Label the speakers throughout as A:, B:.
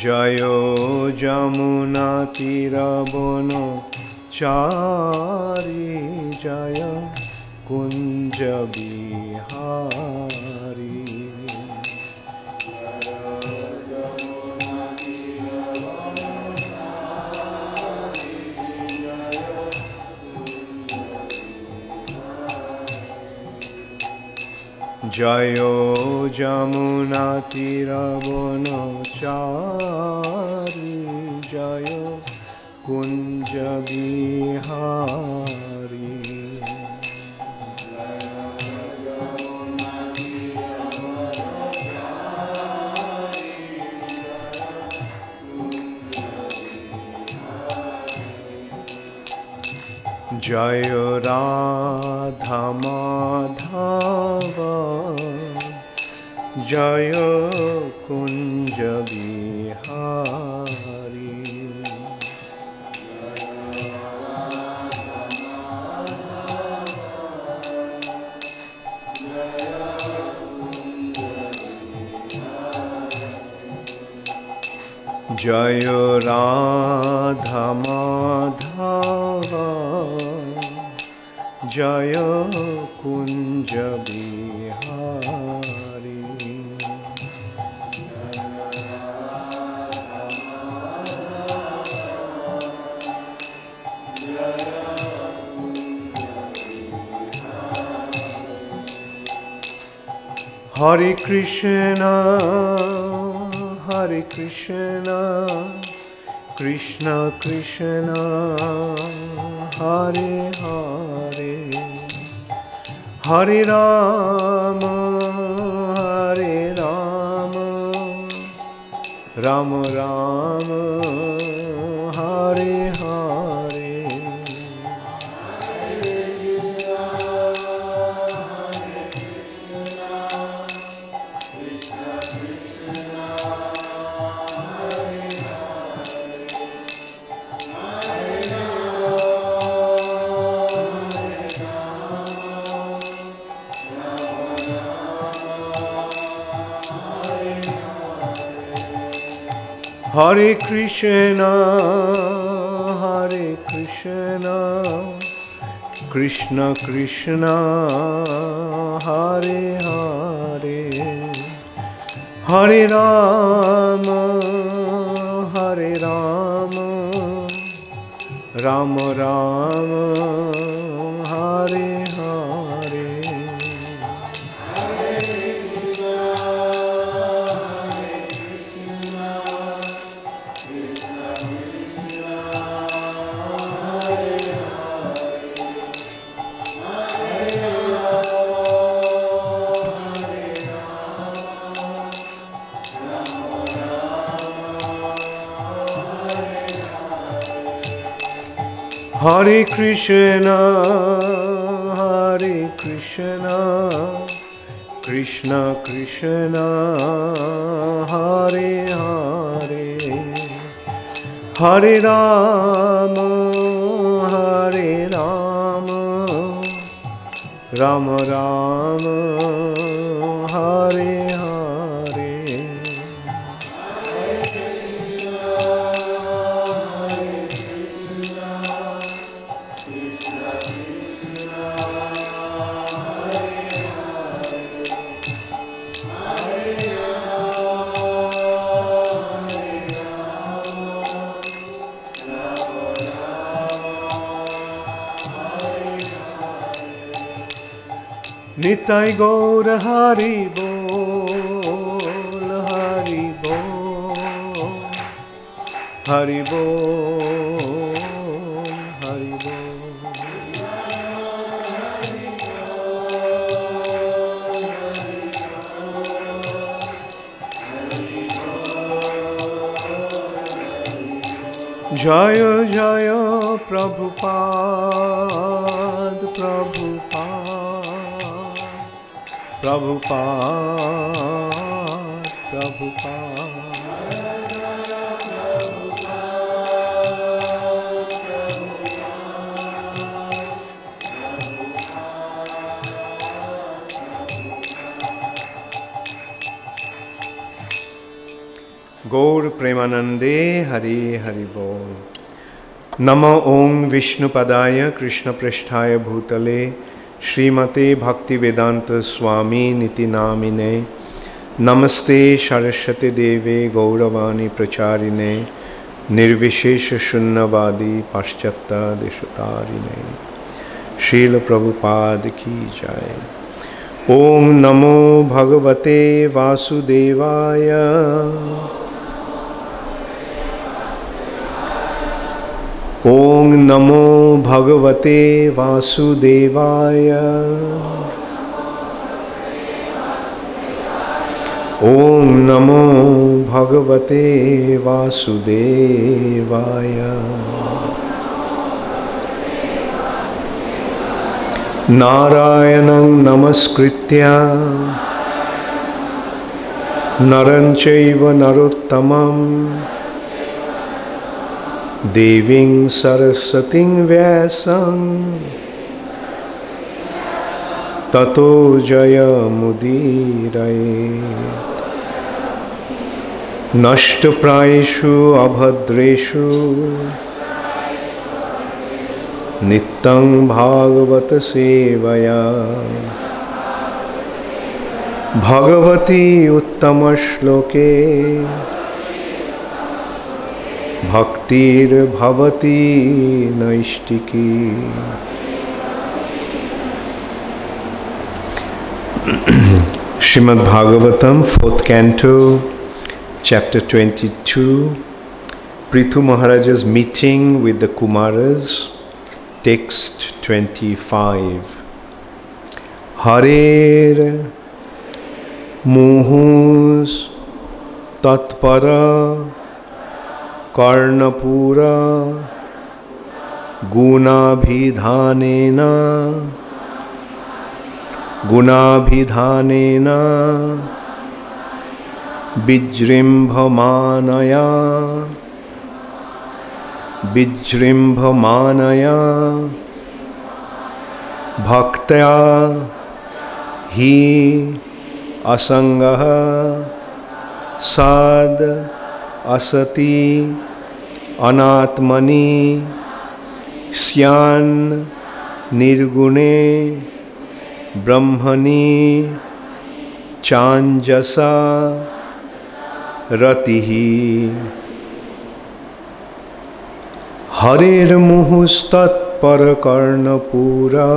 A: Jayo Jamuna Tirabano Chari Jaya Kunja Bihari. Jayo Jamuna Tirabano Chari Jayo Kunja Bihari. Jayo Radha Madhava Jayo Kunja Bihari. Jayo Radha Madhava Jayo Kunja Bihari. Hare Krishna, Hare Krishna, Krishna Krishna, Hare Hare, Hare Rama, Hare Rama, Rama Rama, Hare Hare. Hare Krishna, Hare Krishna, Krishna Krishna, Hare Hare, Hare Rama, Hare Rama, Rama Rama, Hare Hare. Hare Krishna, Hare Krishna, Krishna Krishna, Hare Hare, Hare Rama, Hare Rama, Rama Rama, Hare Hare. Nitai Gaur Hari Bol, Hari Bol, Hari Bol, Hari Bol. Jaya Jaya Prabhupada, Prabhupada, Prabhupada, Prabhupada. गौर प्रेमानंदे हरि हरि बोल। नमो ओं विष्णुपदाय कृष्ण पृष्ठाय भूतले श्रीमते भक्ति वेदांत स्वामी निति नामिने नमस्ते सरस्वती देवे गौरवाणी प्रचारिणे निर्विशेष शून्यवादी पाश्चात्य देशतारिणे। श्रील प्रभुपाद की जय। ओं नमो भगवते वासुदेवाय। ओं नमो भगवते वासुदेवाय। ओं नमो भगवते वासुदेवाय। नारायणं नमस्कृत्य नरं चैव नरोत्तमं देवीं सरस्वतीं व्यासं ततो जयमुदीरयेत्। नष्टप्रायेषु अभद्रेषु नित्यं भागवत सेवया भगवती उत्तम श्लोके भक्तिर्भवती नैष्टिकी। Srimad Bhagavatam 4th Canto Chapter 22, Prithu Maharaja's meeting with the Kumaras. Text 25. Harer muhus tatpara-karṇa-pūra guṇa-abhidhānena vijṛmbhamāṇayā bhaktyā hi asaṅgaḥ sad-asaty anātmani syān nirguṇe brahmaṇi cāñjasā ratiḥ। harer muhus tatpara-karṇa-pūra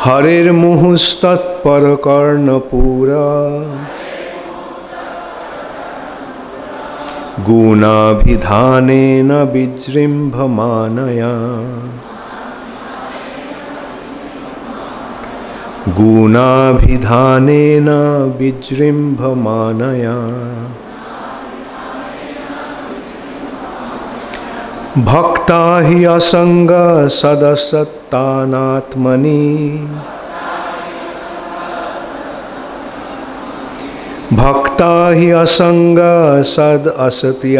A: harer muhus tatpara-karṇa-pūra guṇa-abhidhānena vijṛmbhamāṇayā guṇa-abhidhānena vijṛmbhamāṇayā bhaktyā hi asaṅgaḥ sad-asaty anātmani bhaktyā hi asaṅgaḥ sad-asati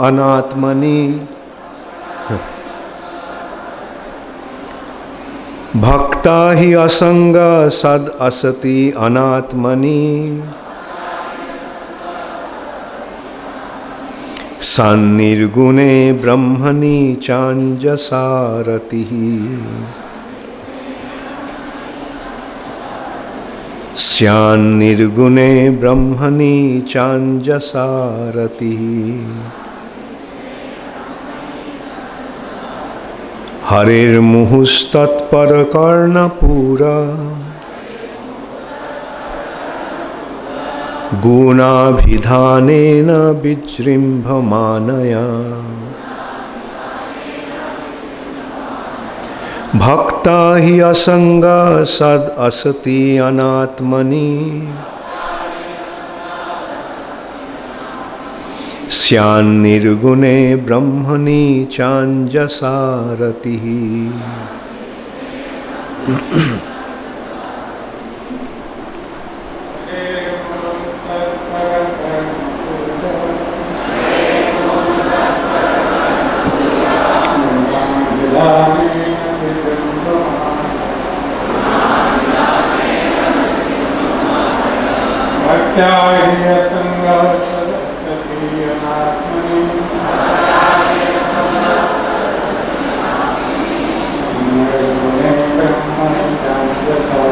A: anātmani bhaktyā hi asaṅgaḥ sad-asati anātmani san nirguṇe brahmaṇi cāñjasā ratiḥ syān nirguṇe brahmaṇi cāñjasā ratiḥ harer muhus tatpara-karṇa-pūra guṇa-abhidhānena vijṛmbhamāṇayā bhaktyā hi asaṅgaḥ sad-asati anātmani syān nirguṇe brahmaṇi cāñjasā ratiḥ।
B: hi asaṅgaḥ sad-asati anātmani nirguṇe brahmaṇi cāñjasā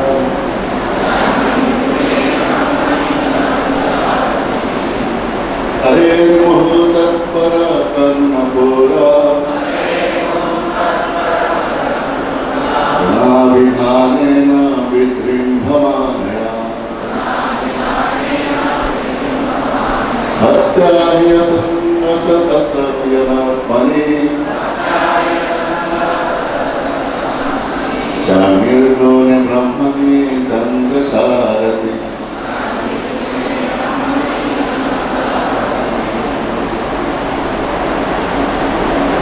C: harer muhus tatpara-karṇa-pūra guṇa-abhidhānena vijṛmbhamāṇayā bhaktyā sad-asaty anātmani nirguṇe brahmaṇi cāñjasā ratiḥ.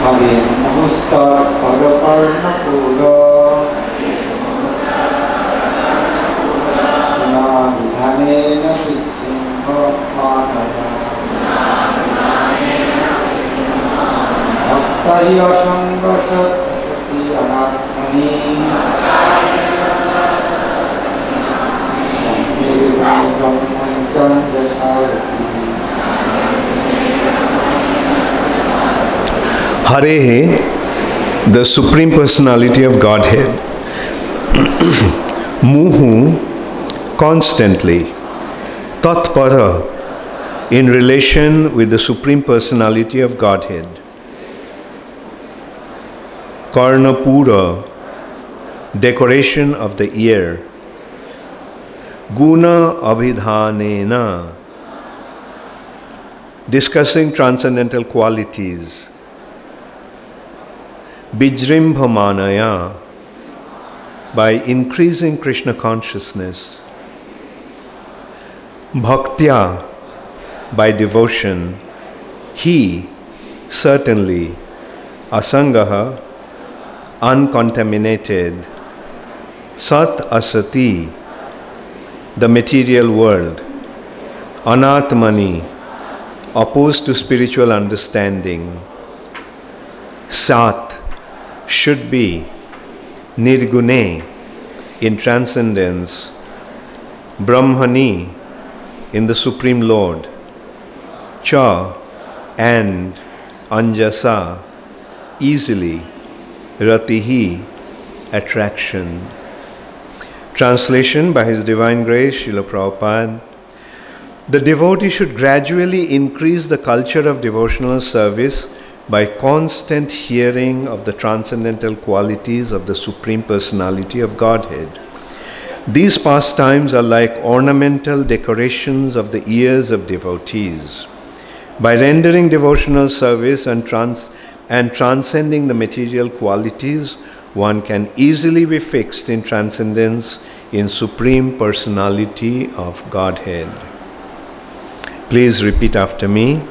B: harer muhus tatpara-karṇa-pūra guṇa-abhidhānena vijṛmbhamāṇayā bhaktyā asaṅgaḥ sad-asati anātmani nirguṇe cāñjasā
A: hareḥ, the Supreme Personality of Godhead, muhuḥ, constantly, tat-para, in relation with the Supreme Personality of Godhead, karṇa-pūra, decoration of the ear, guṇa-abhidhānena, discussing transcendental qualities, vijṛmbhamāṇayā, by increasing Kṛṣṇa consciousness, bhaktyā, by devotion, he, certainly, asaṅgaḥ, uncontaminated, sat-asati, the material world, anātmani, opposed to spiritual understanding, sat, should be, nirguṇe, in transcendence, brahmaṇi, in the Supreme Lord, cha, and, cāñjasā, easily, ratiḥ, attraction. Translation by His Divine Grace, Srila Prabhupada. The devotee should gradually increase the culture of devotional service by constant hearing of the transcendental qualities of the Supreme Personality of Godhead. These pastimes are like ornamental decorations of the ears of devotees. By rendering devotional service and transcending the material qualities, one can easily be fixed in transcendence in Supreme Personality of Godhead. Please repeat after me.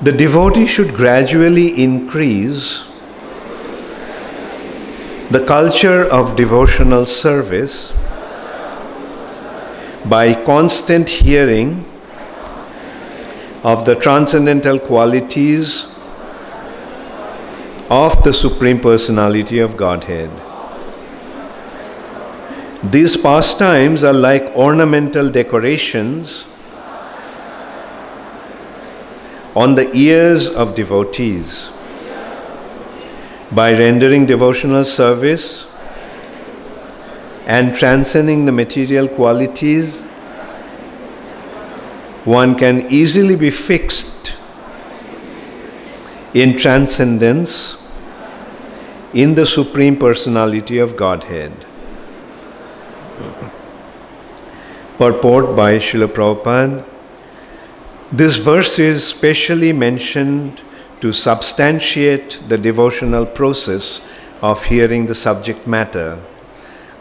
A: The devotee should gradually increase the culture of devotional service by constant hearing of the transcendental qualities of the Supreme Personality of Godhead. These pastimes are like ornamental decorations on the ears of devotees. By rendering devotional service and transcending the material qualities, one can easily be fixed in transcendence in the Supreme Personality of Godhead. Purport by Srila Prabhupada. This verse is specially mentioned to substantiate the devotional process of hearing the subject matter.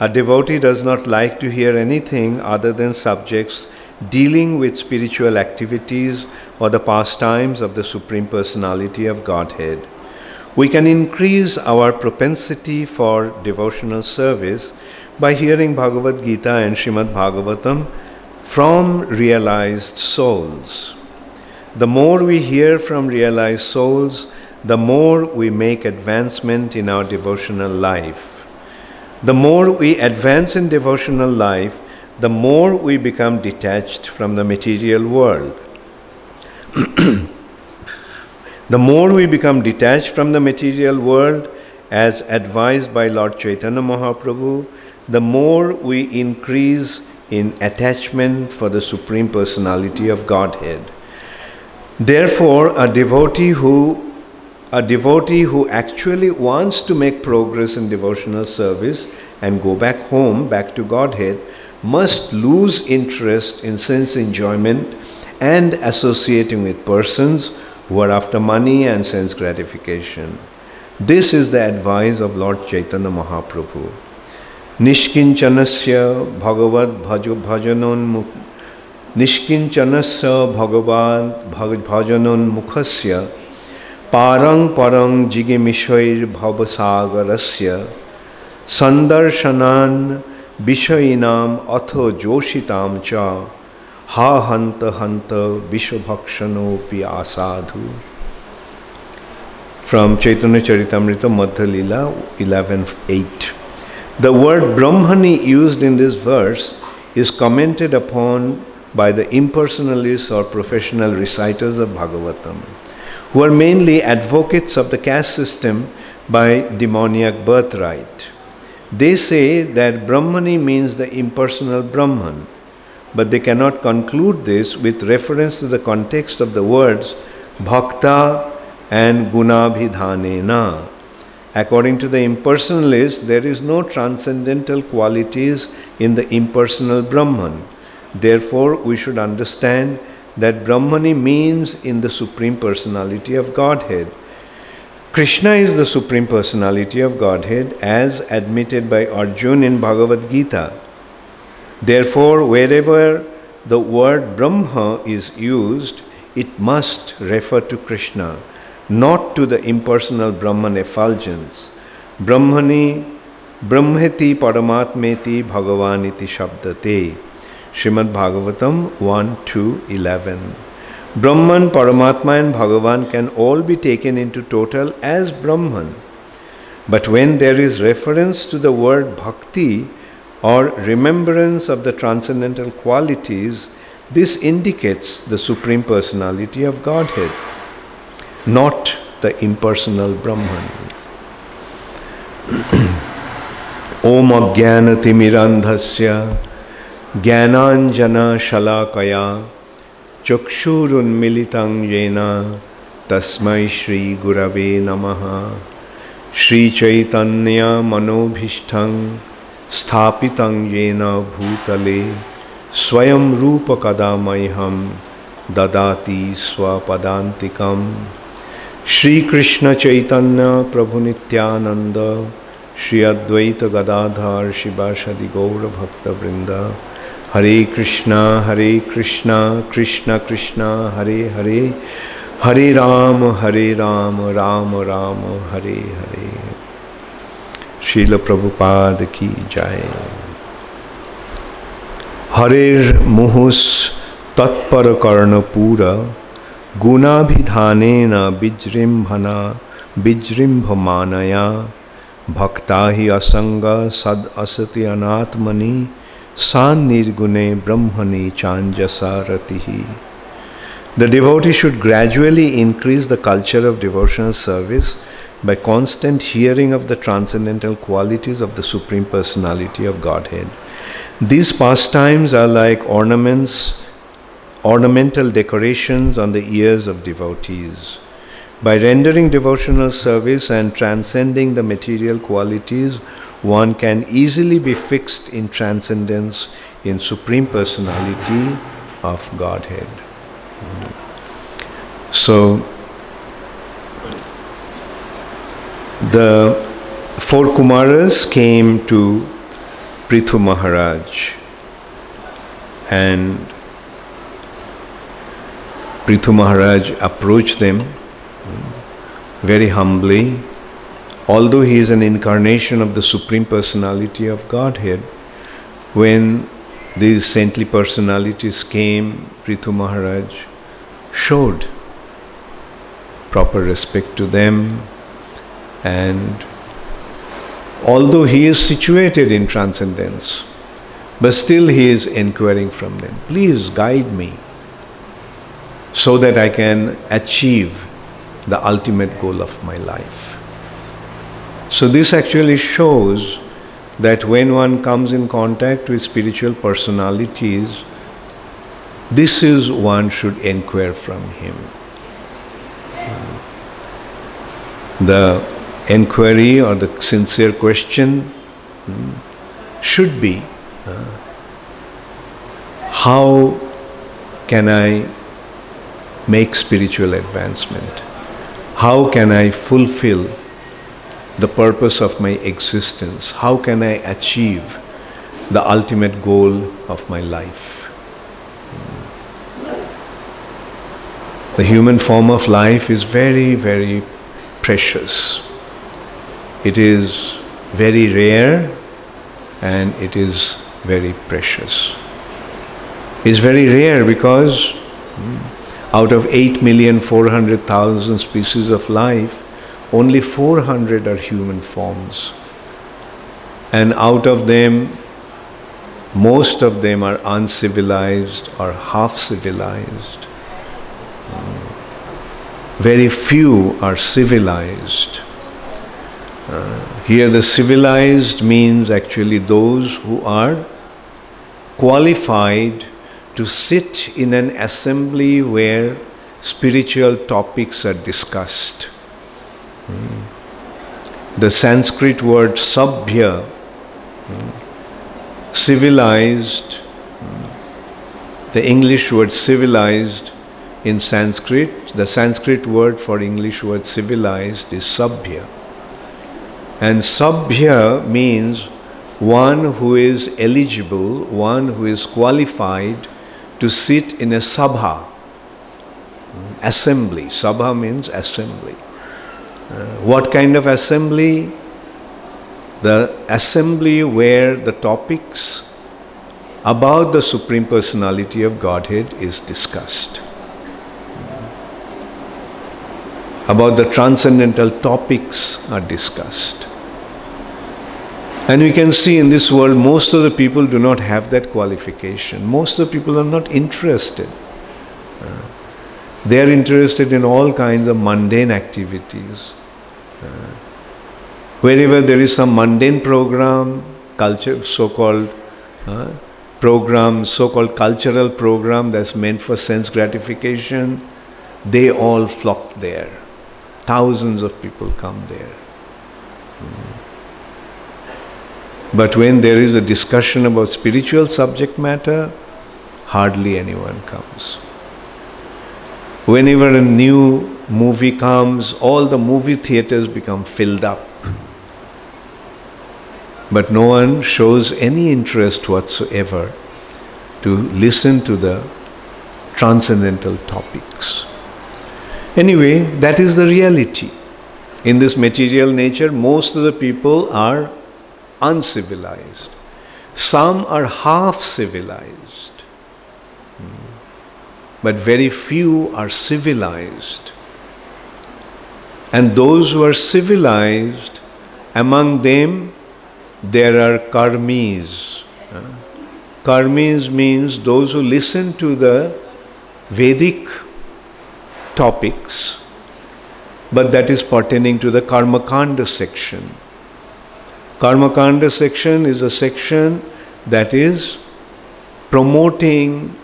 A: A devotee does not like to hear anything other than subjects dealing with spiritual activities or the pastimes of the Supreme Personality of Godhead. We can increase our propensity for devotional service by hearing Bhagavad Gita and Srimad Bhagavatam from realized souls. The more we hear from realized souls, the more we make advancement in our devotional life. The more we advance in devotional life, the more we become detached from the material world. The more we become detached from the material world, as advised by Lord Chaitanya Mahaprabhu, the more we increase in attachment for the Supreme Personality of Godhead. Therefore, a devotee who actually wants to make progress in devotional service and go back home, back to Godhead, must lose interest in sense enjoyment and associating with persons who are after money and sense gratification. This is the advice of Lord Chaitanya Mahaprabhu. Nishkinchanasya bhagavad bhajanon Nishkinchanasya bhajanon mukhasya parang parang jigimishoir bhavasagarasya sandarshanan vishayinam atho joshitam cha ha hanta hanta vishwabhakshanopi asadhu. From Chaitanya Charitamrita Madhya Lila 11.8. The word brahmani used in this verse is commented upon by the impersonalists or professional reciters of Bhagavatam, who are mainly advocates of the caste system by demoniac birthright. They say that brahmani means the impersonal Brahman, but they cannot conclude this with reference to the context of the words bhaktyā and guṇa-abhidhānena. According to the impersonalists, there is no transcendental qualities in the impersonal Brahman. Therefore, we should understand that brahmani means in the Supreme Personality of Godhead. Kṛṣṇa is the Supreme Personality of Godhead as admitted by Arjuna in Bhagavad Gita. Therefore, wherever the word Brahma is used, it must refer to Kṛṣṇa, not to the impersonal Brahman effulgence. Brahmani, Brahmeti Paramatmeti Bhagavaniti Shabdate. Srimad Bhagavatam 1.2.11. Brahman, Paramatma and Bhagavan can all be taken into total as Brahman. But when there is reference to the word Bhakti or remembrance of the transcendental qualities, this indicates the Supreme Personality of Godhead, not the impersonal Brahman. Om Ajnana-timirandhasya Jnananjana Shalakaya Chakshurunmilitang Yena Tasmai Shri Gurave Namaha Shri Chaitanya Manobhishthang Sthapitang Yena Bhutale Swayam Rupa Kadamayham Dadati Swapadantikam Shri Kṛṣṇa Chaitanya Prabhu Nityananda Shri Advaita Gadadhar Shivāsadi Gaura Bhakta Vrinda Hare Krishna, Krishna Krishna, Hare Hare, Hare Rama, Rama Rama, Hare Hare. Srila Prabhupada ki jai. Harer muhus tatpara-karṇa-pūra guṇa-abhidhānena vijṛmbhamāṇayā bhaktyā asaṅgaḥ sad-asati anātmani nirguṇe brahmaṇi cāñjasā ratiḥ. The devotee should gradually increase the culture of devotional service by constant hearing of the transcendental qualities of the Supreme Personality of Godhead. These pastimes are like ornamental decorations on the ears of devotees. By rendering devotional service and transcending the material qualities, one can easily be fixed in transcendence in Supreme Personality of Godhead. So, the four Kumaras came to Prithu Maharaj, and Prithu Maharaj approached them very humbly. Although he is an incarnation of the Supreme Personality of Godhead, when these saintly personalities came, Prithu Maharaj showed proper respect to them, and although he is situated in transcendence, But still he is inquiring from them, please guide me so that I can achieve the ultimate goal of my life. So this actually shows that when one comes in contact with spiritual personalities, this is one should inquire from him. The inquiry or the sincere question should be, how can I make spiritual advancement? How can I fulfill the purpose of my existence? How can I achieve the ultimate goal of my life? The human form of life is very, very precious. It is very rare and it is very precious. It's very rare because out of 8,400,000 species of life, only 400 are human forms. And out of them, most of them are uncivilized or half-civilized. Very few are civilized. Here the civilized means actually those who are qualified to sit in an assembly where spiritual topics are discussed. The Sanskrit word sabhya, civilized, the English word civilized in Sanskrit, the Sanskrit word for English word civilized is sabhya. And sabhya means one who is eligible, one who is qualified to sit in a sabha, assembly. Sabha means assembly. What kind of assembly? The assembly where the topics about the Supreme Personality of Godhead is discussed. About the transcendental topics are discussed. And we can see in this world, most of the people do not have that qualification. Most of the people are not interested. They are interested in all kinds of mundane activities. Wherever there is some mundane program, culture, so-called program, so-called cultural program that's meant for sense gratification, they all flock there. Thousands of people come there. But when there is a discussion about spiritual subject matter, hardly anyone comes. Whenever a new movie comes, all the movie theaters become filled up. But no one shows any interest whatsoever to listen to the transcendental topics. Anyway, that is the reality. In this material nature, most of the people are uncivilized. Some are half-civilized. But very few are civilized. And those who are civilized, among them there are karmis. Karmis means those who listen to the Vedic topics, but that is pertaining to the Karma-kanda section. Karma-kanda section is a section that is promoting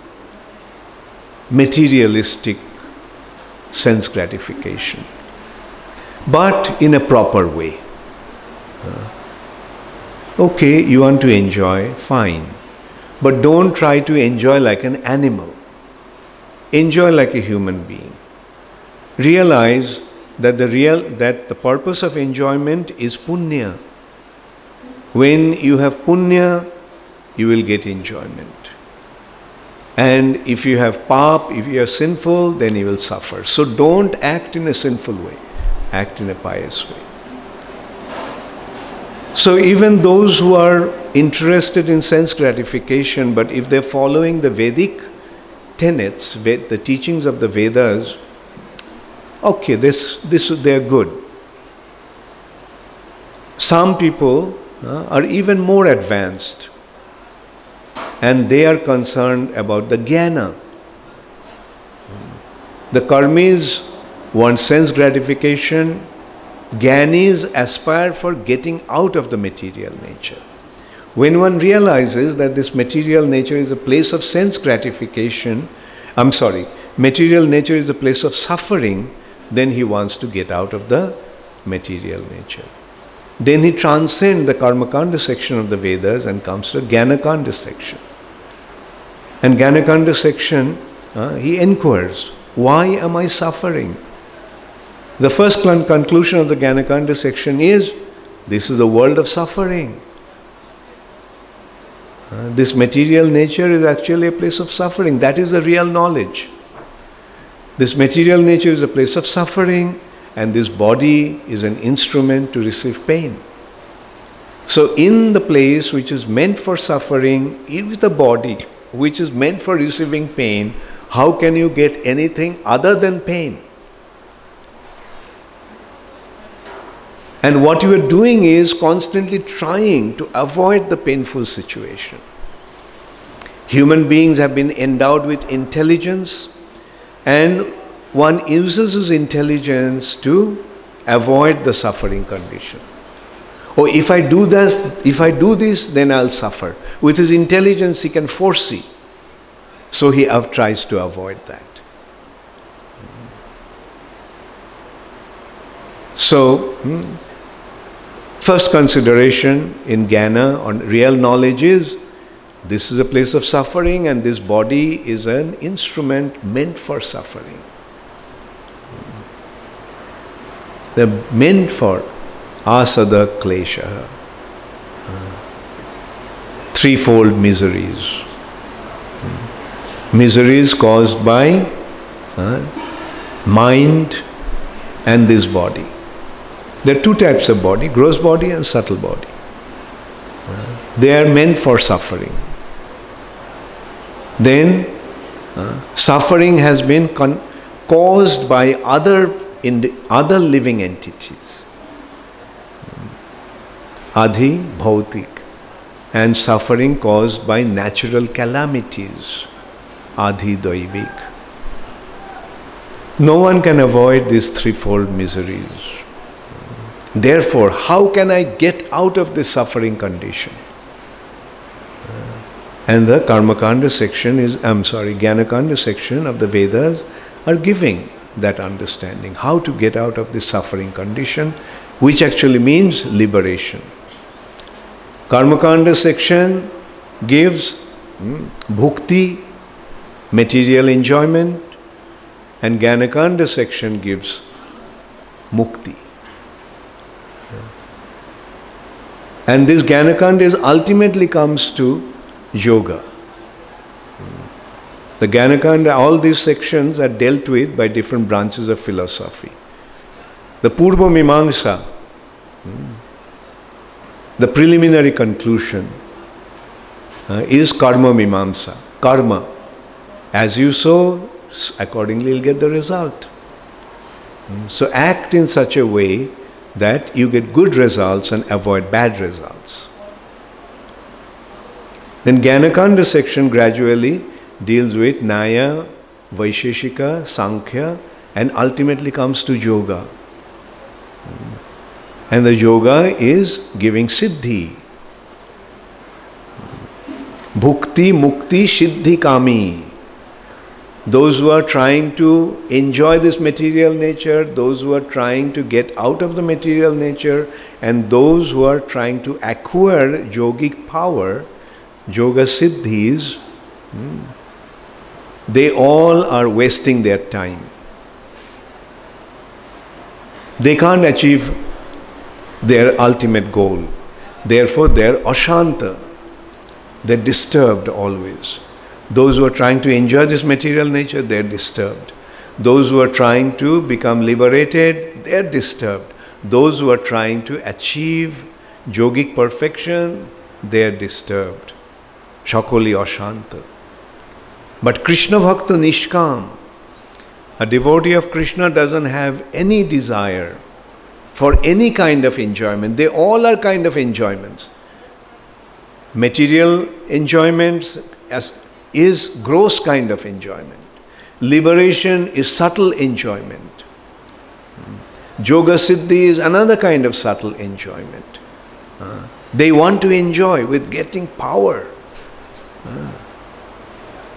A: materialistic sense gratification, but in a proper way. Okay, you want to enjoy, fine, but don't try to enjoy like an animal. Enjoy like a human being. Realize that the purpose of enjoyment is punya. When you have punya, you will get enjoyment. And if you have pap, if you are sinful, then you will suffer. So don't act in a sinful way. Act in a pious way. So even those who are interested in sense gratification, but if they're following the Vedic tenets, the teachings of the Vedas, okay, they are good. Some people are even more advanced. and they are concerned about the jnana. The karmis want sense gratification. Jnanis aspire for getting out of the material nature. When one realizes that this material nature is a place of sense gratification, material nature is a place of suffering, then he wants to get out of the material nature. Then he transcends the karma-kanda section of the Vedas and comes to the jnana-kanda section. And jnana-kanda section, he inquires, why am I suffering? The first conclusion of the jnana-kanda section is, this is a world of suffering. This material nature is actually a place of suffering. That is the real knowledge. This material nature is a place of suffering, and this body is an instrument to receive pain. So in the place which is meant for suffering, is the body which is meant for receiving pain, how can you get anything other than pain? And what you are doing is constantly trying to avoid the painful situation. Human beings have been endowed with intelligence, and one uses his intelligence to avoid the suffering condition. Oh, if I do this, then I'll suffer. With his intelligence, he can foresee. So he tries to avoid that. So, first consideration in jnana on real knowledge is, this is a place of suffering and this body is an instrument meant for suffering. They're meant for asada klesha, threefold miseries. Miseries caused by mind and this body. There are two types of body, gross body and subtle body. They are meant for suffering. Then suffering has been caused by other living entities. Adhi, bhautik, and suffering caused by natural calamities. Adhi, daivik. No one can avoid these threefold miseries. Therefore, how can I get out of this suffering condition? And the Karma-kanda section Jnana-kanda section of the Vedas are giving that understanding, how to get out of this suffering condition, which actually means liberation. Karma-kanda section gives bhakti, material enjoyment, and Jnana-kanda section gives mukti. And this Jnana-kanda ultimately comes to yoga. The Jnana-kanda, all these sections are dealt with by different branches of philosophy. The Purva Mimamsa, the preliminary conclusion, is Karma Mimamsa. Karma. As you sow, accordingly you'll get the result. So act in such a way that you get good results and avoid bad results. Then Jnana-kanda section gradually deals with Nyaya, Vaisheshika, Sankhya, and ultimately comes to yoga. And the yoga is giving siddhi. Bhukti, mukti, siddhi kami. Those who are trying to enjoy this material nature, those who are trying to get out of the material nature, and those who are trying to acquire yogic power, yoga siddhis, they all are wasting their time. They can't achieve their ultimate goal. Therefore, they're ashanta. They're disturbed always. Those who are trying to enjoy this material nature, they're disturbed. Those who are trying to become liberated, they're disturbed. Those who are trying to achieve yogic perfection, they're disturbed. Shakoli ashanta. But Kṛṣṇa bhakta nishkam, a devotee of Kṛṣṇa doesn't have any desire for any kind of enjoyment. They all are kind of enjoyments. Material enjoyments, is gross kind of enjoyment. Liberation is subtle enjoyment. Yoga Siddhi is another kind of subtle enjoyment. They want to enjoy with getting power.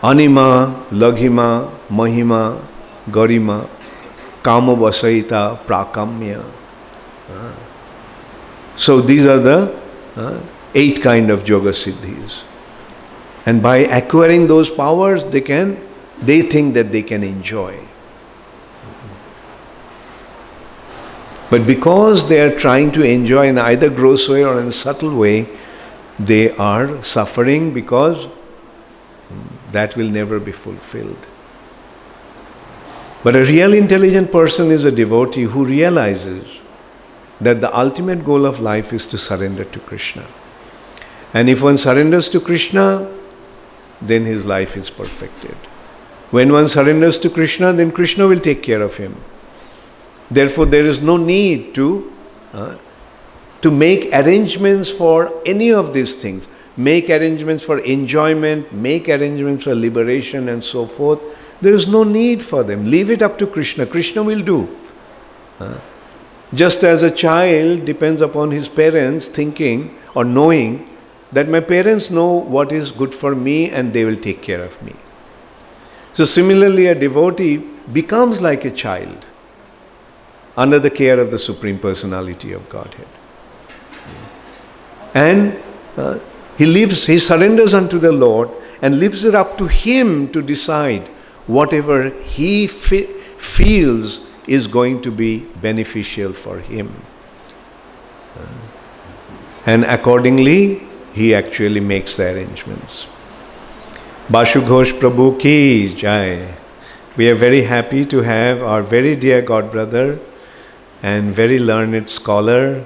A: Anima, Laghima, Mahima, Garima, Kama-vasayita, Prakamya. So these are the 8 kind of Yoga Siddhis. And by acquiring those powers, they think that they can enjoy. But because they are trying to enjoy in either gross way or in a subtle way, they are suffering because that will never be fulfilled. But a real intelligent person is a devotee who realizes that the ultimate goal of life is to surrender to Kṛṣṇa. And if one surrenders to Kṛṣṇa, then his life is perfected. When one surrenders to Kṛṣṇa, then Kṛṣṇa will take care of him. Therefore, there is no need to make arrangements for any of these things. Make arrangements for enjoyment, make arrangements for liberation and so forth. There is no need for them. Leave it up to Kṛṣṇa. Kṛṣṇa will do. Just as a child depends upon his parents thinking or knowing that my parents know what is good for me and they will take care of me. So similarly, a devotee becomes like a child under the care of the Supreme Personality of Godhead. And he surrenders unto the Lord and leaves it up to him to decide whatever he feels is going to be beneficial for him. And accordingly, he actually makes the arrangements. Bashu Ghosh Prabhu ki jai. We are very happy to have our very dear God brother and very learned scholar,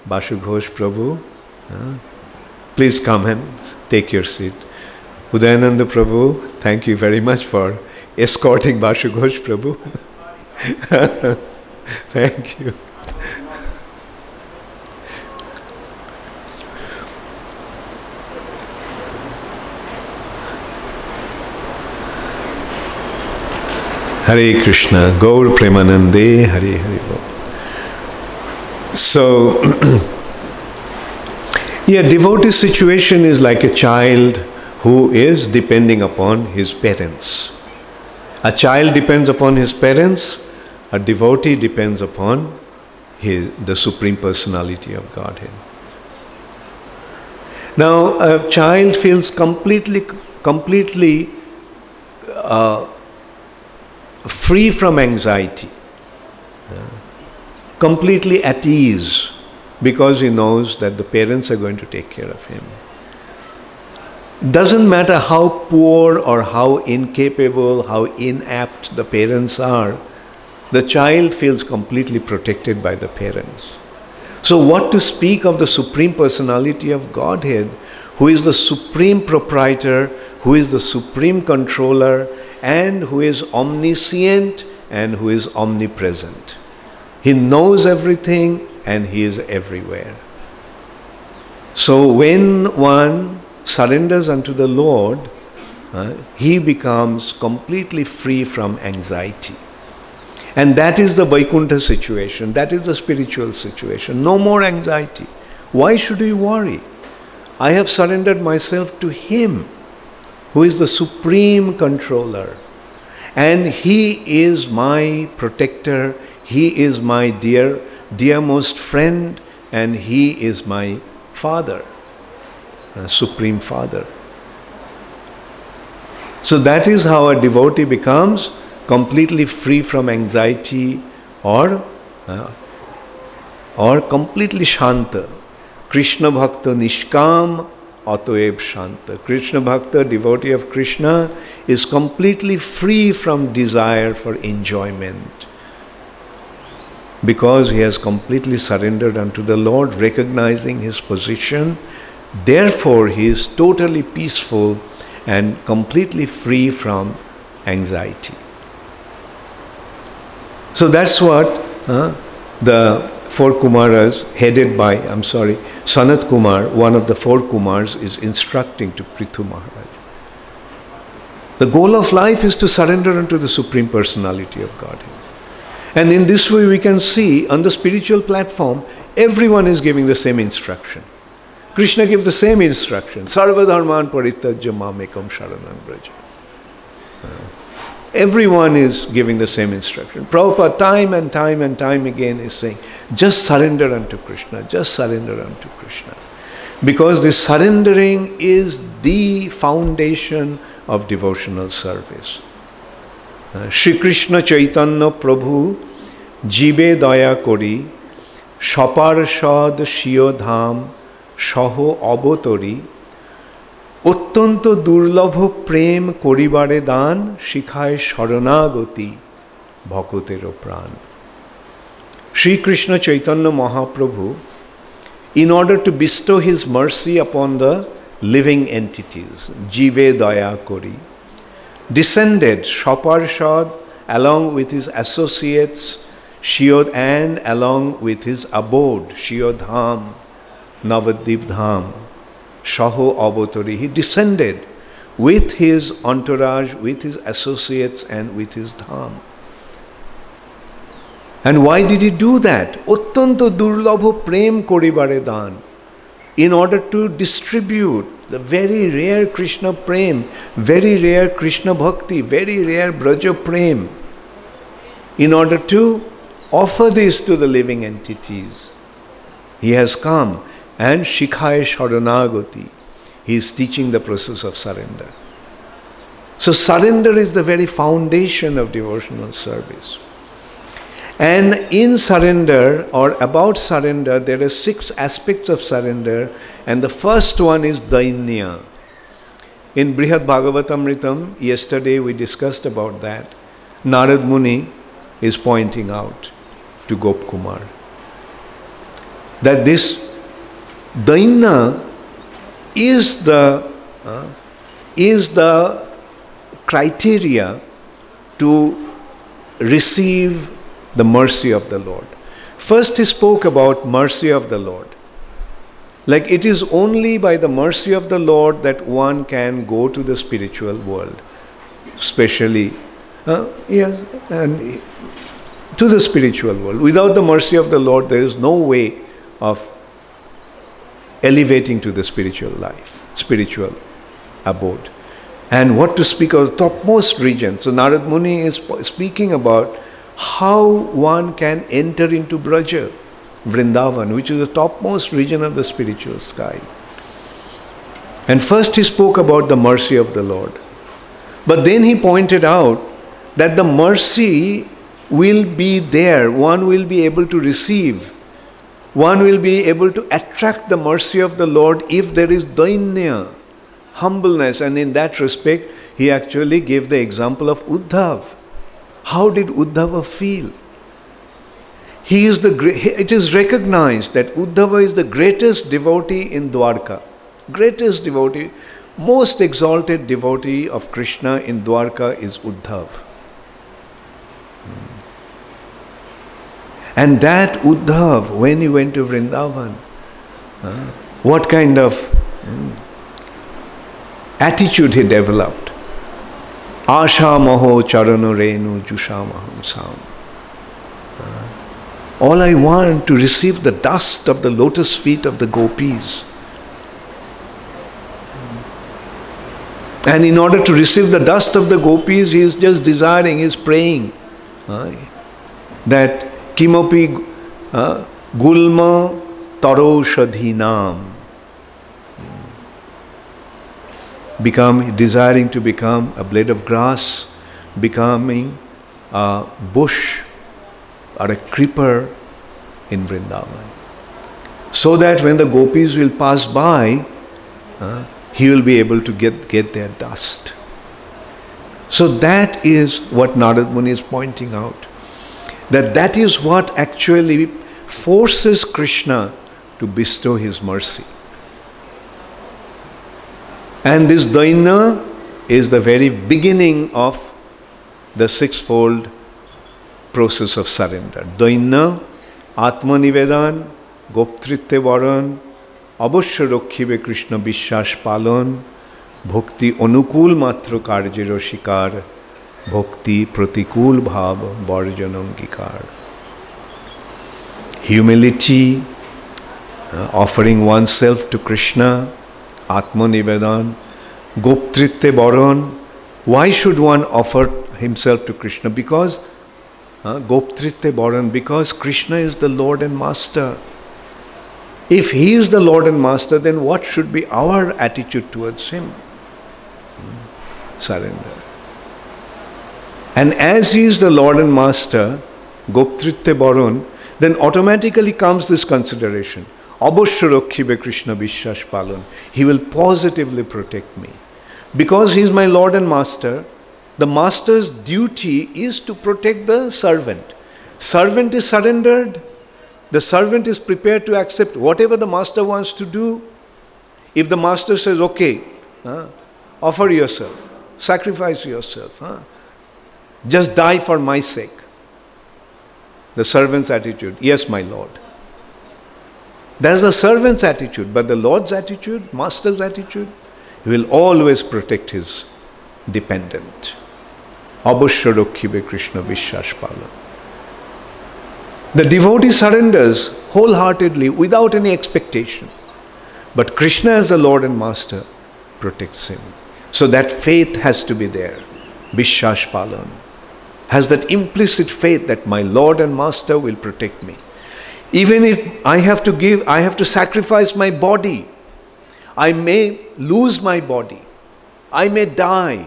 A: Bashu Ghosh Prabhu. Please come and take your seat. Udayananda Prabhu, thank you very much for escorting Bashu Ghosh Prabhu. Thank you. Hare Krishna, Gaur Premanande, Hare Hare Bol. So, devotee situation is like a child who is depending upon his parents. A child depends upon his parents, a devotee depends upon the Supreme Personality of Godhead. Now, a child feels completely free from anxiety, completely at ease, because he knows that the parents are going to take care of him. Doesn't matter how poor or how incapable, how inept the parents are, the child feels completely protected by the parents. So what to speak of the Supreme Personality of Godhead, who is the supreme proprietor, who is the supreme controller, and who is omniscient and who is omnipresent. He knows everything and he is everywhere. So when one surrenders unto the Lord, he becomes completely free from anxiety. And that is the Vaikuntha situation, that is the spiritual situation. No more anxiety. Why should we worry? I have surrendered myself to Him, who is the supreme controller. And He is my protector, He is my dearmost friend, and He is my Father, Supreme Father. So that is how a devotee becomes completely free from anxiety or completely shanta. Krishna Bhakta Nishkam Atoeb Shanta. Krishna Bhakta, devotee of Krishna, is completely free from desire for enjoyment, because he has completely surrendered unto the Lord, recognizing his position. Therefore, he is totally peaceful and completely free from anxiety. So that's what the four Kumaras, headed by, Sanat Kumar, one of the four Kumars, is instructing to Prithu Maharaj. The goal of life is to surrender unto the Supreme Personality of Godhead. And in this way we can see on the spiritual platform, everyone is giving the same instruction. Kṛṣṇa gave the same instruction. Sarva dharman parityajya mamekam sharanam braja. Everyone is giving the same instruction. Prabhupada time and time again is saying, just surrender unto Kṛṣṇa, just surrender unto Kṛṣṇa. Because this surrendering is the foundation of devotional service. Shri Kṛṣṇa Chaitanya Prabhu jibe daya kori shaparshad shiyo dham shaho abotari Ottanto durlabh prem koribare dan shikhaye sharanagati bhakotero pran. Sri Kṛṣṇa Chaitanya Mahaprabhu, in order to bestow his mercy upon the living entities, jive daya kori, descended Shaparshad along with his associates Shiod and along with his abode Shiodham, Navadip Dham, Shaho Abotari. He descended with his entourage, with his associates and with his dham. And why did he do that? Ottanto durlabh prem koribare dan. In order to distribute the very rare Krishna prem, very rare Krishna bhakti, very rare Braja prem, in order to offer this to the living entities. He has come and Shikhaye Sharanagati. He is teaching the process of surrender. So surrender is the very foundation of devotional service. And in surrender, or about surrender, there are 6 aspects of surrender, and the first one is dainya. In Brihad Bhagavatamritam, yesterday we discussed about that. Narad Muni is pointing out to Gop Kumar that this daina is the criteria to receive the mercy of the Lord. First he spoke about mercy of the Lord. Like it is only by the mercy of the Lord that one can go to the spiritual world. Especially, yes, and to the spiritual world. Without the mercy of the Lord, there is no way of elevating to the spiritual life, spiritual abode. And what to speak of the topmost region. So Narad Muni is speaking about how one can enter into Braja, Vrindavan, which is the topmost region of the spiritual sky. And first he spoke about the mercy of the Lord. But then he pointed out that the mercy will be there, one will be able to receive, one will be able to attract the mercy of the Lord if there is dainya, humbleness. And in that respect, he actually gave the example of Uddhav. How did Uddhava feel? It is recognized that Uddhava is the greatest devotee in Dwarka. Greatest devotee, most exalted devotee of Kṛṣṇa in Dwarka is Uddhav. And that Uddhav, when he went to Vrindavan, what kind of attitude he developed? Asha maho charano renu jushamaham sam. All I want to receive the dust of the lotus feet of the gopis. And in order to receive the dust of the gopis, he is just desiring, he is praying that kimapi gulma taroshadhinam. Desiring to become a blade of grass, becoming a bush or a creeper in Vrindavan. So that when the gopis will pass by, he will be able to get their dust. So that is what Narad Muni is pointing out. That is what actually forces Kṛṣṇa to bestow his mercy. And this daina is the very beginning of the 6-fold process of surrender. Daina, atmanivedan, goptritte varan, abhashya rakhibe Kṛṣṇa bishas palon, Bhakti anukul matra karjero shikar, bhakti pratikul bhav varjanangikar. Humility, offering oneself to Kṛṣṇa, atma-nivedan, goptritte baran. Why should one offer himself to Kṛṣṇa? Because goptritte baran, because Kṛṣṇa is the Lord and Master. If He is the Lord and Master, then what should be our attitude towards Him? Surrender. And as He is the Lord and Master, goptritte baran, then automatically comes this consideration. Abhashya rakhibe Kṛṣṇa vishwas palan. He will positively protect me. Because He is my Lord and Master, the Master's duty is to protect the servant. Servant is surrendered. The servant is prepared to accept whatever the Master wants to do. If the Master says, okay, offer yourself, sacrifice yourself, just die for my sake. The servant's attitude, yes, my Lord. That's the servant's attitude, but the Lord's attitude, Master's attitude, He will always protect His dependent. Abhashya rakhibe Kṛṣṇa vishwas palan. The devotee surrenders wholeheartedly without any expectation. But Kṛṣṇa as the Lord and Master protects him. So that faith has to be there. Vishwas palan. Has that implicit faith that my Lord and Master will protect me. Even if I have to sacrifice my body. I may lose my body. I may die.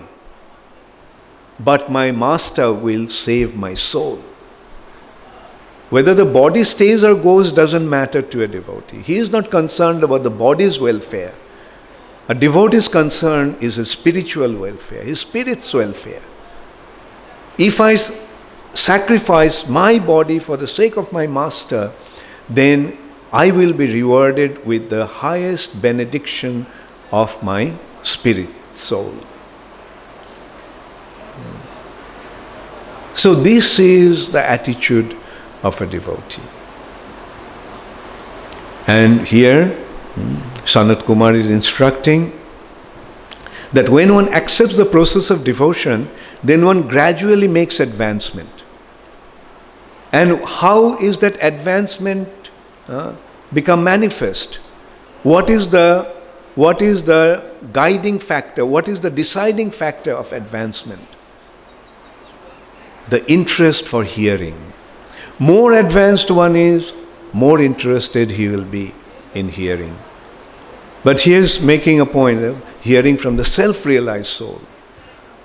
A: But my Master will save my soul. Whether the body stays or goes doesn't matter to a devotee. He is not concerned about the body's welfare. A devotee's concern is his spiritual welfare, his spirit's welfare. If I sacrifice my body for the sake of my Master, then I will be rewarded with the highest benediction of my spirit soul. So this is the attitude of a devotee. And here, Sanat Kumar is instructing that when one accepts the process of devotion, then one gradually makes advancement. And how is that advancement become manifest? What is the guiding factor? What is the deciding factor of advancement? The interest for hearing. More advanced one is, more interested he will be in hearing. But he is making a point of hearing from the self-realized soul.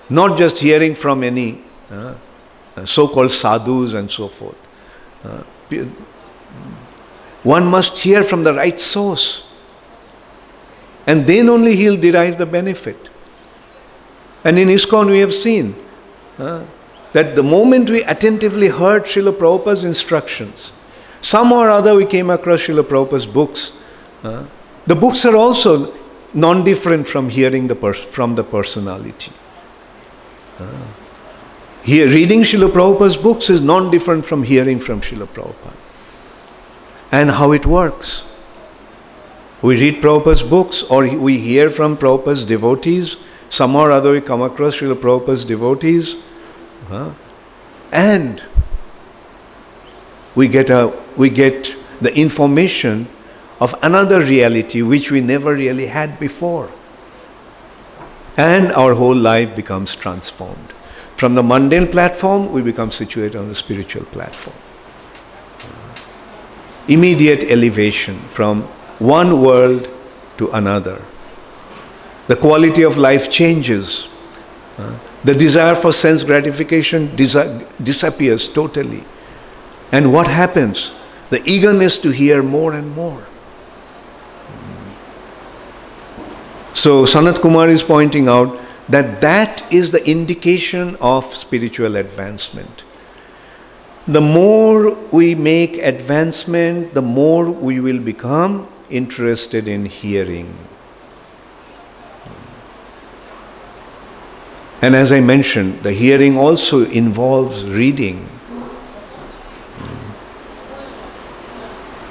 A: Not just hearing from any so-called sadhus and so forth. One must hear from the right source. And then only he will derive the benefit. And in ISKCON we have seen that the moment we attentively heard Srila Prabhupada's instructions, some or other we came across Srila Prabhupada's books. The books are also non-different from hearing from the personality. Here, reading Srila Prabhupada's books is non-different from hearing from Srila Prabhupada. And how it works. We read Prabhupada's books or we hear from Prabhupada's devotees. Some or other we come across Srila Prabhupada's devotees. And we get the information of another reality which we never really had before. And our whole life becomes transformed. From the mundane platform, we become situated on the spiritual platform. Immediate elevation from one world to another. The quality of life changes. The desire for sense gratification disappears totally. And what happens? The eagerness to hear more and more. So Sanat Kumar is pointing out that that is the indication of spiritual advancement. The more we make advancement, the more we will become interested in hearing. And as I mentioned, the hearing also involves reading.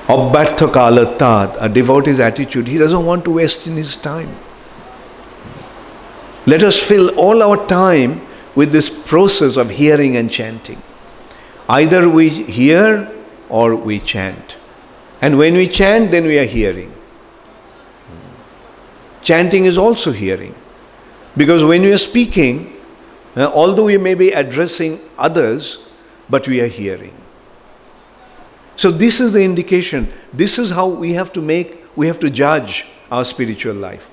A: Abhyartha kala tat, a devotee's attitude, he doesn't want to waste his time. Let us fill all our time with this process of hearing and chanting. Either we hear or we chant. And when we chant, then we are hearing. Chanting is also hearing. Because when we are speaking, although we may be addressing others, but we are hearing. So this is the indication. This is how we have to judge our spiritual life,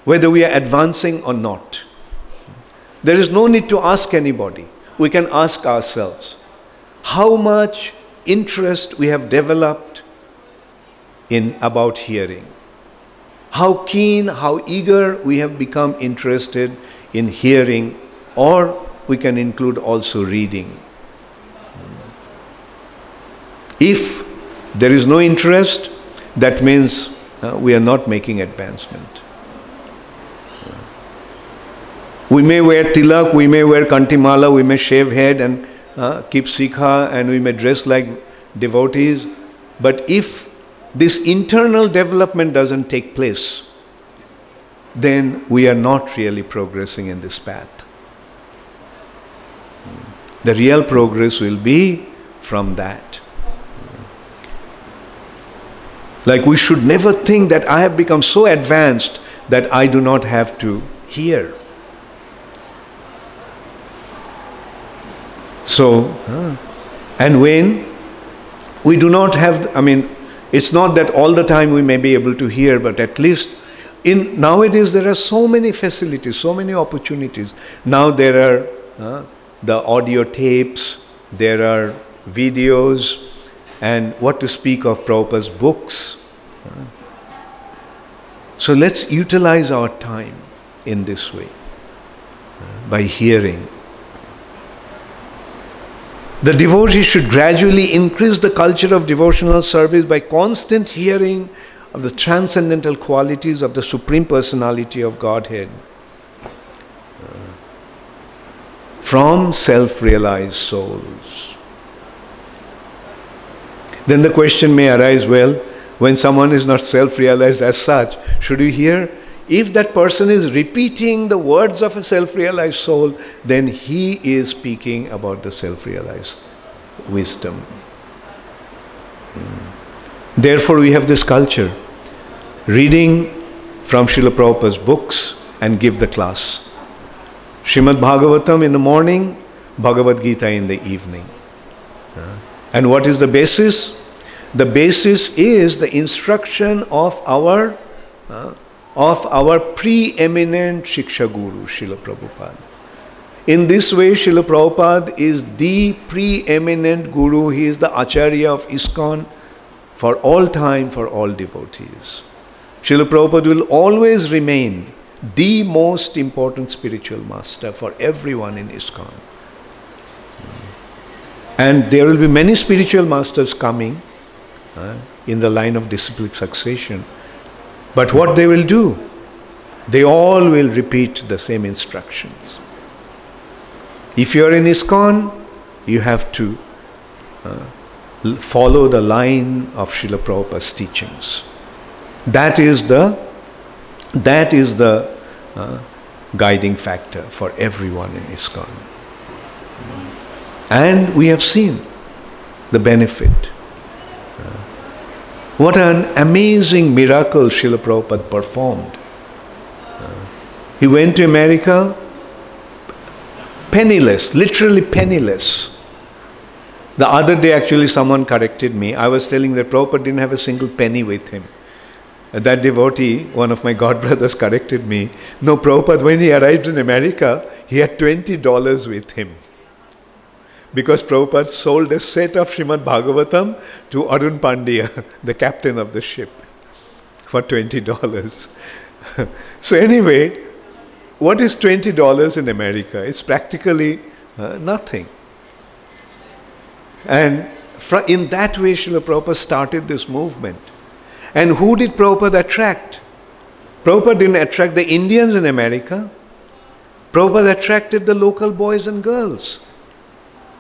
A: whether we are advancing or not. There is no need to ask anybody. We can ask ourselves how much interest we have developed in about hearing. How keen, how eager we have become interested in hearing, or we can include also reading. If there is no interest, that means we are not making advancement. We may wear tilak, we may wear kantimala, we may shave head and keep sikha, and we may dress like devotees. But if this internal development doesn't take place, then we are not really progressing in this path. The real progress will be from that. Like, we should never think that I have become so advanced that I do not have to hear. So, and when we do not have, it's not that all the time we may be able to hear, but at least nowadays there are so many facilities, so many opportunities. Now there are the audio tapes, there are videos, and what to speak of Prabhupada's books. So let's utilize our time in this way, by hearing. The devotee should gradually increase the culture of devotional service by constant hearing of the transcendental qualities of the Supreme Personality of Godhead from self-realized souls. Then the question may arise, well, when someone is not self-realized as such, should you hear? If that person is repeating the words of a self-realized soul, then he is speaking about the self-realized wisdom. Therefore, we have this culture, reading from Srila Prabhupada's books and give the class. Srimad Bhagavatam in the morning, Bhagavad Gita in the evening. And what is the basis? The basis is the instruction of our preeminent Shiksha Guru, Srila Prabhupada. In this way, Srila Prabhupada is the preeminent Guru. He is the Acharya of ISKCON for all time, for all devotees. Srila Prabhupada will always remain the most important spiritual master for everyone in ISKCON. And there will be many spiritual masters coming in the line of disciplic succession. But what they will do? They all will repeat the same instructions. If you are in ISKCON, you have to follow the line of Srila Prabhupada's teachings. That is the guiding factor for everyone in ISKCON. And we have seen the benefit. What an amazing miracle Srila Prabhupada performed. He went to America penniless, literally penniless. The other day actually someone corrected me. I was telling that Prabhupada didn't have a single penny with him. That devotee, one of my godbrothers, corrected me. No, Prabhupada, when he arrived in America, he had $20 with him. Because Prabhupada sold a set of Srimad Bhagavatam to Arun Pandya, the captain of the ship, for $20. So anyway, what is $20 in America? It's practically nothing. And in that way, Srila Prabhupada started this movement. And who did Prabhupada attract? Prabhupada didn't attract the Indians in America. Prabhupada attracted the local boys and girls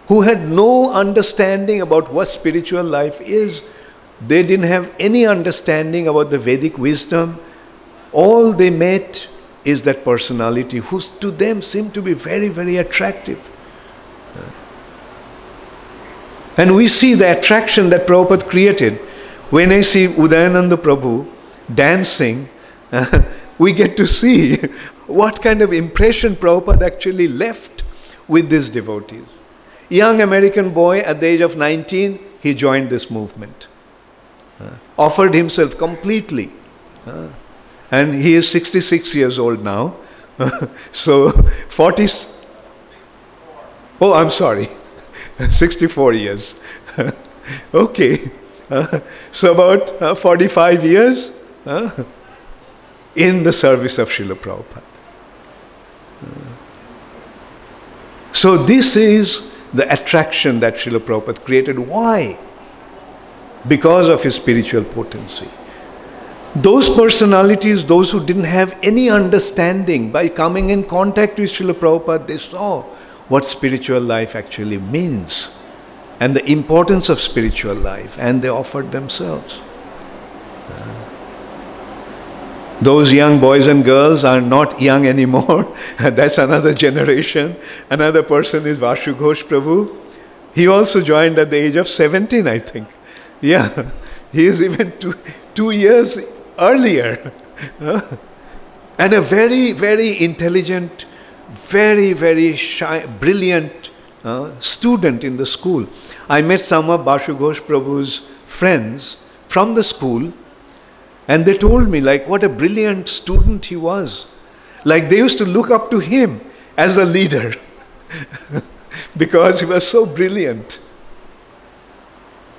A: who had no understanding about what spiritual life is. They didn't have any understanding about the Vedic wisdom. All they met is that personality who to them seemed to be very, very attractive. And we see the attraction that Prabhupada created. When I see Udayananda Prabhu dancing, we get to see what kind of impression Prabhupada actually left with these devotees. Young American boy at the age of 19, he joined this movement. Offered himself completely. And he is 66 years old now. So 40... Oh, I'm sorry. 64 years. Okay. So about 45 years in the service of Srila Prabhupada. So this is the attraction that Srila Prabhupada created. Why? Because of his spiritual potency. Those personalities, those who didn't have any understanding, by coming in contact with Srila Prabhupada, they saw what spiritual life actually means and the importance of spiritual life, and they offered themselves. Those young boys and girls are not young anymore. That's another generation. Another person is Vashu Ghosh Prabhu. He also joined at the age of 17, I think. Yeah, he is even two years earlier. And a very, very intelligent, very, very shy, brilliant student in the school. I met some of Vashu Ghosh Prabhu's friends from the school, and they told me like what a brilliant student he was. Like they used to look up to him as a leader because he was so brilliant.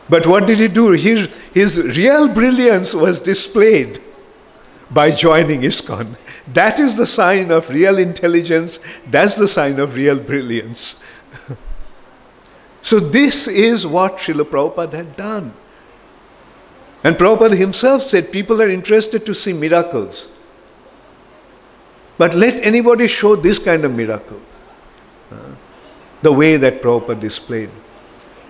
A: But what did he do? His real brilliance was displayed by joining ISKCON. That is the sign of real intelligence. That's the sign of real brilliance. So this is what Srila Prabhupada had done. And Prabhupada himself said people are interested to see miracles. But let anybody show this kind of miracle. The way that Prabhupada displayed.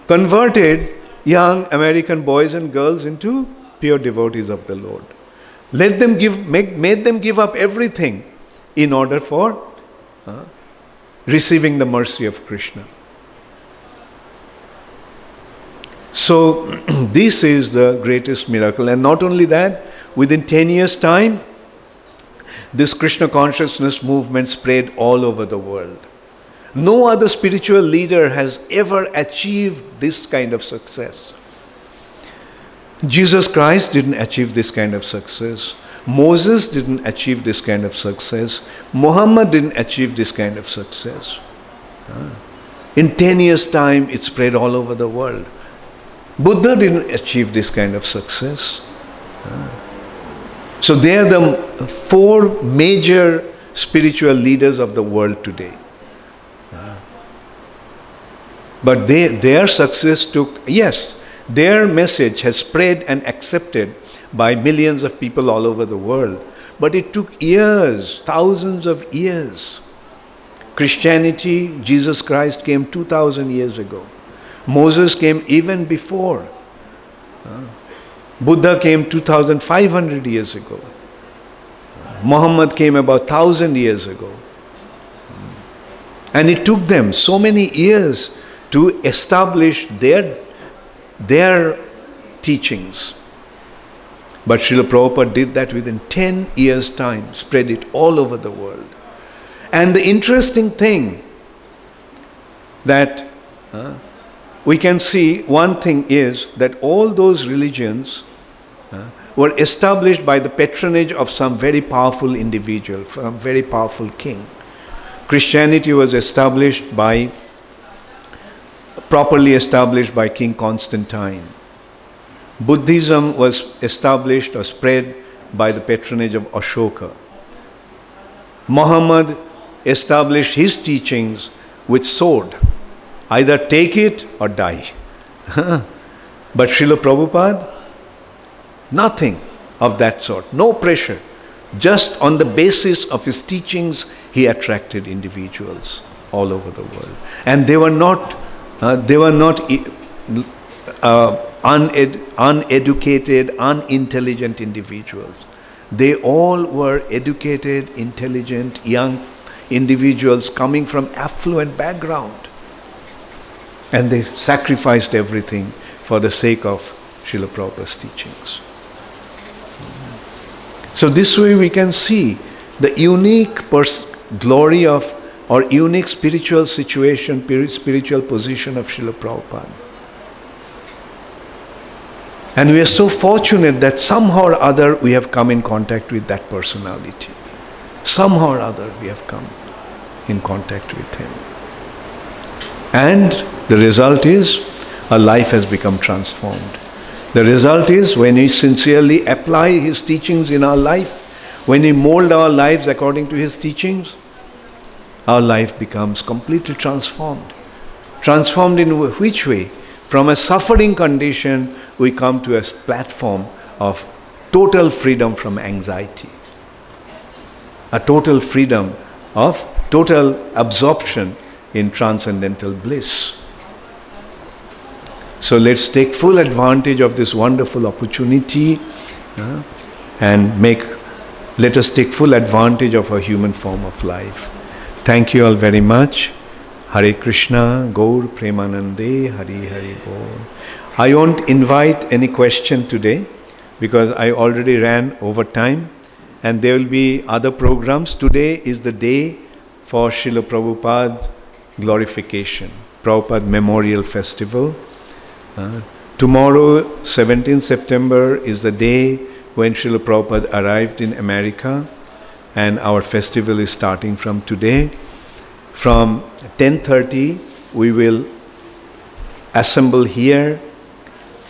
A: Converted young American boys and girls into pure devotees of the Lord. Made them give up everything in order for receiving the mercy of Kṛṣṇa. So this is the greatest miracle. And not only that, within 10 years' time, this Kṛṣṇa consciousness movement spread all over the world. No other spiritual leader has ever achieved this kind of success. Jesus Christ didn't achieve this kind of success. Moses didn't achieve this kind of success. Muhammad didn't achieve this kind of success. In 10 years' time, it spread all over the world. Buddha didn't achieve this kind of success. So they are the 4 major spiritual leaders of the world today. But their success took, yes, their message has spread and accepted by millions of people all over the world. But it took years, thousands of years. Christianity, Jesus Christ came 2000 years ago. Moses came even before. Buddha came 2500 years ago. Muhammad came about 1000 years ago. And it took them so many years to establish their teachings. But Srila Prabhupada did that within 10 years' time, spread it all over the world. And the interesting thing that we can see, one thing is that all those religions were established by the patronage of some very powerful individual, some very powerful king. Christianity was properly established by King Constantine. Buddhism was established or spread by the patronage of Ashoka. Muhammad established his teachings with sword. Either take it or die. But Srila Prabhupada, nothing of that sort. No pressure. Just on the basis of his teachings, he attracted individuals all over the world. And they were not uneducated, unintelligent individuals. They all were educated, intelligent, young individuals coming from affluent background. And they sacrificed everything for the sake of Srila Prabhupada's teachings. So this way we can see the unique glory of, or unique spiritual situation, spiritual position of Srila Prabhupada. And we are so fortunate that somehow or other we have come in contact with that personality. Somehow or other we have come in contact with him. And the result is our life has become transformed. The result is when we sincerely apply his teachings in our life, when we mold our lives according to his teachings, our life becomes completely transformed. Transformed in which way? From a suffering condition, we come to a platform of total freedom from anxiety. A total freedom of total absorption in transcendental bliss. So let's take full advantage of this wonderful opportunity and let us take full advantage of our human form of life. Thank you all very much. Hare Krishna, Gaur Premanande, Hari Hari Bol. I won't invite any question today because I already ran over time and there will be other programs. Today is the day for Srila Prabhupada's glorification, Prabhupada Memorial Festival. Tomorrow, 17th September, is the day when Srila Prabhupada arrived in America, and our festival is starting from today. From 10:30, we will assemble here,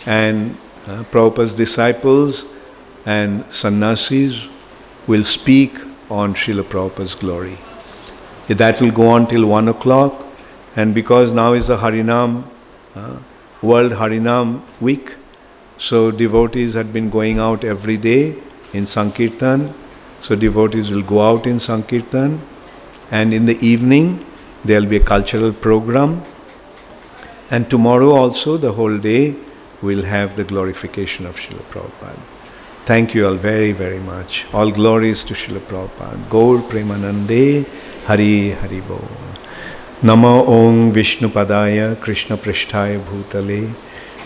A: and Prabhupada's disciples and sannyasis will speak on Srila Prabhupada's glory. That will go on till 1 o'clock, and because now is the Harinam, World Harinam Week, so devotees had been going out every day in Sankirtan. So devotees will go out in Sankirtan, and in the evening there will be a cultural program, and tomorrow also the whole day we'll have the glorification of Srila Prabhupada. Thank you all very, very much. All glories to Srila Prabhupada. Gaur Premanande, Hari Hari Bol. Namo Om Vishnu Padaya Krishna Prishtaya Bhutale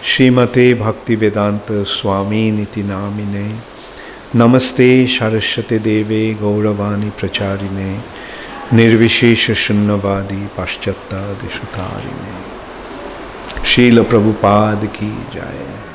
A: Srimate Bhakti Vedanta Swami Niti Namine Namaste Saraswate Deve Gauravani Pracharine Nirvishesha Shunnavadi Paschata Deshutarine. Srila Prabhupada ki Jai.